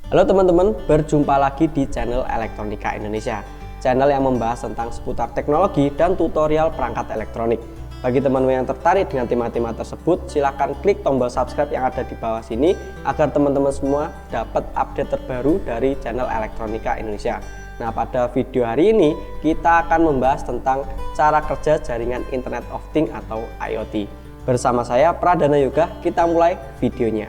Halo teman-teman, berjumpa lagi di channel Elektronika Indonesia, channel yang membahas tentang seputar teknologi dan tutorial perangkat elektronik. Bagi teman-teman yang tertarik dengan tema-tema tersebut, silahkan klik tombol subscribe yang ada di bawah sini agar teman-teman semua dapat update terbaru dari channel Elektronika Indonesia. Nah, pada video hari ini kita akan membahas tentang cara kerja jaringan Internet of Things atau IoT. Bersama saya Pradana Yoga, kita mulai videonya.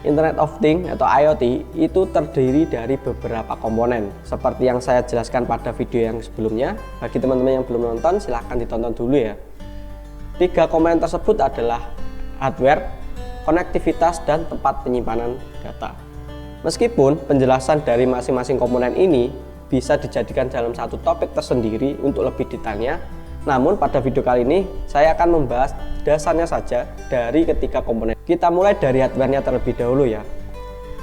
Internet of Things atau IoT itu terdiri dari beberapa komponen seperti yang saya jelaskan pada video yang sebelumnya. Bagi teman-teman yang belum nonton, silahkan ditonton dulu ya. 3 komponen tersebut adalah hardware, konektivitas, dan tempat penyimpanan data. Meskipun penjelasan dari masing-masing komponen ini bisa dijadikan dalam satu topik tersendiri untuk lebih detailnya, namun pada video kali ini saya akan membahas dasarnya saja dari ketiga komponen. Kita mulai dari hardware-nya terlebih dahulu ya.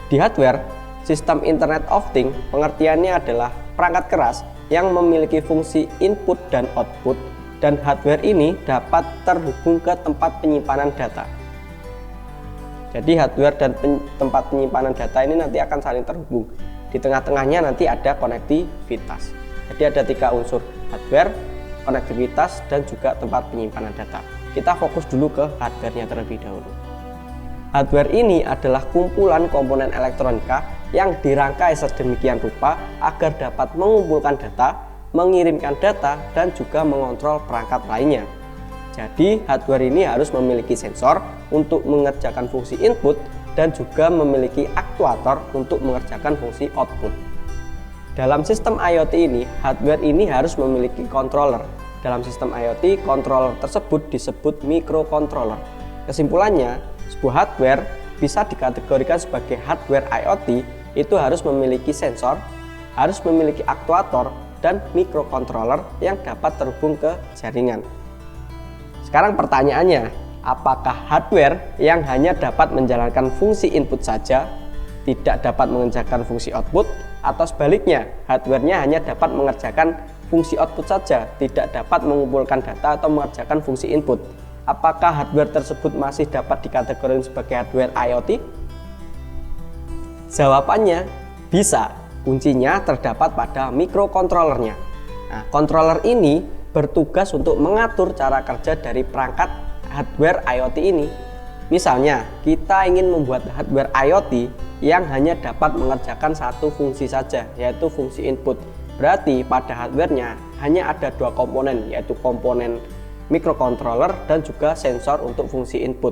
Di hardware, sistem Internet of Things pengertiannya adalah perangkat keras yang memiliki fungsi input dan output, dan hardware ini dapat terhubung ke tempat penyimpanan data. Jadi hardware dan tempat penyimpanan data ini nanti akan saling terhubung. Di tengah-tengahnya nanti ada konektivitas. Jadi ada 3 unsur: hardware, konektivitas, dan juga tempat penyimpanan data. Kita fokus dulu ke hardware-nya terlebih dahulu. Hardware ini adalah kumpulan komponen elektronika yang dirangkai sedemikian rupa agar dapat mengumpulkan data, mengirimkan data, dan juga mengontrol perangkat lainnya. Jadi hardware ini harus memiliki sensor untuk mengerjakan fungsi input dan juga memiliki aktuator untuk mengerjakan fungsi output. Dalam sistem IoT ini, hardware ini harus memiliki controller. Dalam sistem IoT, controller tersebut disebut microcontroller. Kesimpulannya, sebuah hardware bisa dikategorikan sebagai hardware IoT itu harus memiliki sensor, harus memiliki aktuator, dan microcontroller yang dapat terhubung ke jaringan. Sekarang pertanyaannya, apakah hardware yang hanya dapat menjalankan fungsi input saja, tidak dapat mengerjakan fungsi output, atau sebaliknya, hardware-nya hanya dapat mengerjakan fungsi output saja, tidak dapat mengumpulkan data atau mengerjakan fungsi input? Apakah hardware tersebut masih dapat dikategorikan sebagai hardware IoT? Jawabannya bisa. Kuncinya terdapat pada microcontrollernya. Nah, controller ini bertugas untuk mengatur cara kerja dari perangkat hardware IoT ini. Misalnya, kita ingin membuat hardware IoT yang hanya dapat mengerjakan satu fungsi saja, yaitu fungsi input. Berarti pada hardware-nya hanya ada 2 komponen, yaitu komponen microcontroller dan juga sensor untuk fungsi input.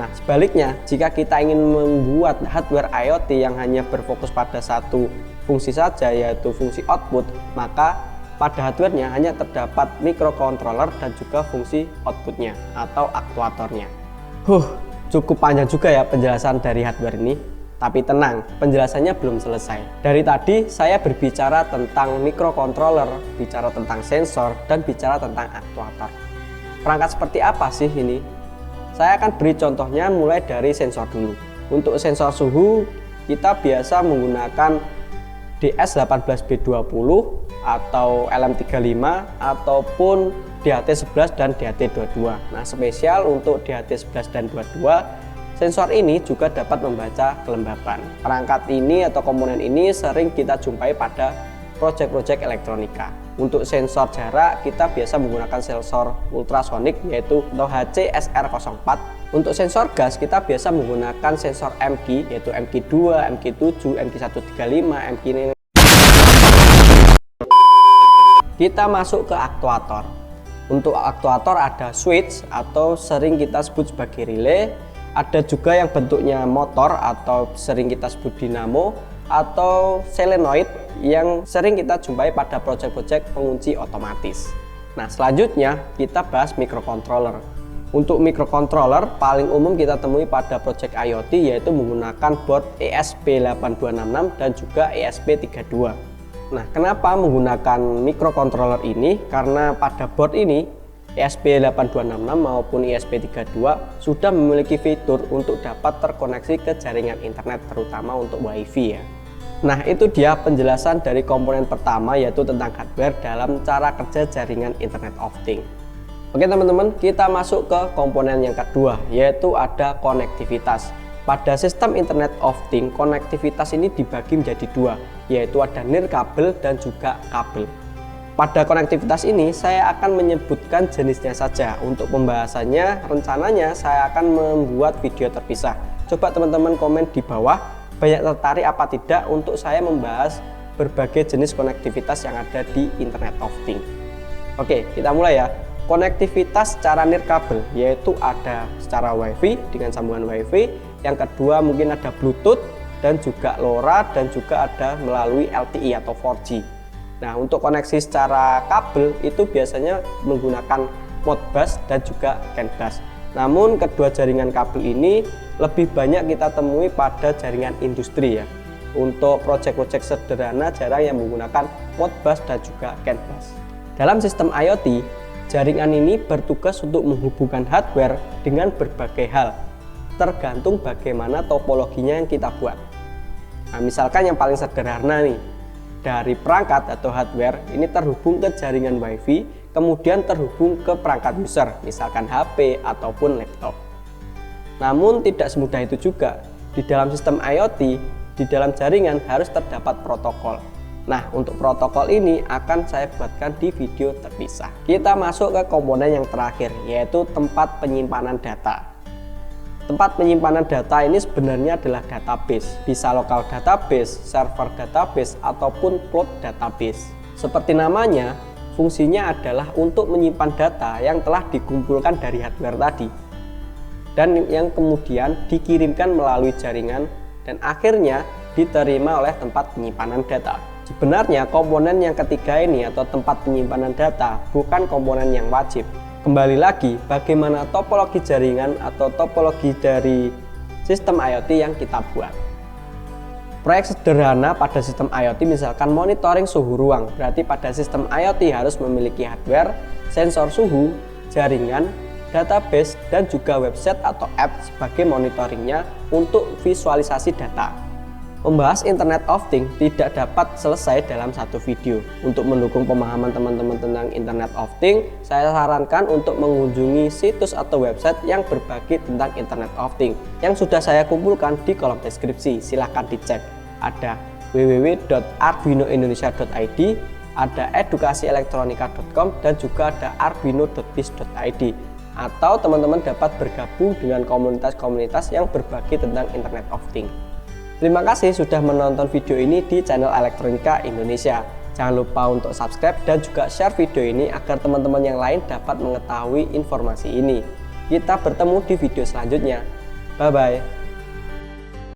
Nah, sebaliknya, jika kita ingin membuat hardware IoT yang hanya berfokus pada satu fungsi saja, yaitu fungsi output, maka pada hardware-nya hanya terdapat microcontroller dan juga fungsi outputnya atau aktuatornya. Cukup panjang juga ya penjelasan dari hardware ini. Tapi tenang, penjelasannya belum selesai. Dari tadi saya berbicara tentang microcontroller, bicara tentang sensor, dan bicara tentang aktuator. Perangkat seperti apa sih ini? Saya akan beri contohnya mulai dari sensor dulu. Untuk sensor suhu, kita biasa menggunakan DS18B20 atau LM35 ataupun DHT11 dan DHT22. Nah, spesial untuk DHT11 dan 22, sensor ini juga dapat membaca kelembapan. Perangkat ini atau komponen ini sering kita jumpai pada proyek-proyek elektronika. Untuk sensor jarak, kita biasa menggunakan sensor ultrasonik yaitu HCSR04. Untuk sensor gas, kita biasa menggunakan sensor MG yaitu MG2, MG7, MG135, MG ini. Kita masuk ke aktuator. Untuk aktuator ada switch atau sering kita sebut sebagai relay. Ada juga yang bentuknya motor atau sering kita sebut dinamo, atau solenoid yang sering kita jumpai pada proyek-proyek pengunci otomatis. Nah, selanjutnya kita bahas microcontroller. Untuk microcontroller paling umum kita temui pada proyek IoT yaitu menggunakan board ESP8266 dan juga ESP32. Nah, kenapa menggunakan microcontroller ini? Karena pada board ini ESP8266 maupun ESP32 sudah memiliki fitur untuk dapat terkoneksi ke jaringan internet, terutama untuk WiFi ya. Nah, itu dia penjelasan dari komponen pertama, yaitu tentang hardware dalam cara kerja jaringan Internet of Things. Oke teman-teman, kita masuk ke komponen yang kedua, yaitu ada konektivitas. Pada sistem Internet of Things, konektivitas ini dibagi menjadi dua, yaitu ada nirkabel dan juga kabel. Pada konektivitas ini saya akan menyebutkan jenisnya saja. Untuk pembahasannya rencananya saya akan membuat video terpisah. Coba teman-teman komen di bawah banyak tertarik apa tidak untuk saya membahas berbagai jenis konektivitas yang ada di Internet of Things. Oke, kita mulai ya. Konektivitas secara nirkabel yaitu ada secara WiFi dengan sambungan WiFi, yang kedua mungkin ada Bluetooth dan juga LoRa dan juga ada melalui LTE atau 4G. Nah, untuk koneksi secara kabel itu biasanya menggunakan Modbus dan juga CAN bus. Namun kedua jaringan kabel ini lebih banyak kita temui pada jaringan industri ya. Untuk proyek-proyek sederhana jarang yang menggunakan Modbus dan juga CAN bus. Dalam sistem IoT, jaringan ini bertugas untuk menghubungkan hardware dengan berbagai hal, tergantung bagaimana topologinya yang kita buat. Nah, misalkan yang paling sederhana nih, dari perangkat atau hardware ini terhubung ke jaringan WiFi, kemudian terhubung ke perangkat user, misalkan HP ataupun laptop. Namun tidak semudah itu juga. Di dalam sistem IoT, di dalam jaringan harus terdapat protokol. Nah, untuk protokol ini akan saya buatkan di video terpisah. Kita masuk ke komponen yang terakhir, yaitu tempat penyimpanan data. Tempat penyimpanan data ini sebenarnya adalah database, bisa lokal database, server database, ataupun cloud database. Seperti namanya, fungsinya adalah untuk menyimpan data yang telah dikumpulkan dari hardware tadi, dan yang kemudian dikirimkan melalui jaringan, dan akhirnya diterima oleh tempat penyimpanan data. Sebenarnya komponen yang ketiga ini atau tempat penyimpanan data bukan komponen yang wajib. Kembali lagi bagaimana topologi jaringan atau topologi dari sistem IoT yang kita buat. Proyek sederhana pada sistem IoT misalkan monitoring suhu ruang. Berarti pada sistem IoT harus memiliki hardware, sensor suhu, jaringan, database, dan juga website atau app sebagai monitoringnya untuk visualisasi data. Membahas Internet of Things tidak dapat selesai dalam satu video. Untuk mendukung pemahaman teman-teman tentang Internet of Things, saya sarankan untuk mengunjungi situs atau website yang berbagi tentang Internet of Things yang sudah saya kumpulkan di kolom deskripsi. Silahkan dicek. Ada www.arduinoindonesia.id, ada edukasielektronika.com, dan juga ada arduino.biz.id. Atau teman-teman dapat bergabung dengan komunitas-komunitas yang berbagi tentang Internet of Things. Terima kasih sudah menonton video ini di channel Elektronika Indonesia. Jangan lupa untuk subscribe dan juga share video ini agar teman-teman yang lain dapat mengetahui informasi ini. Kita bertemu di video selanjutnya. Bye-bye.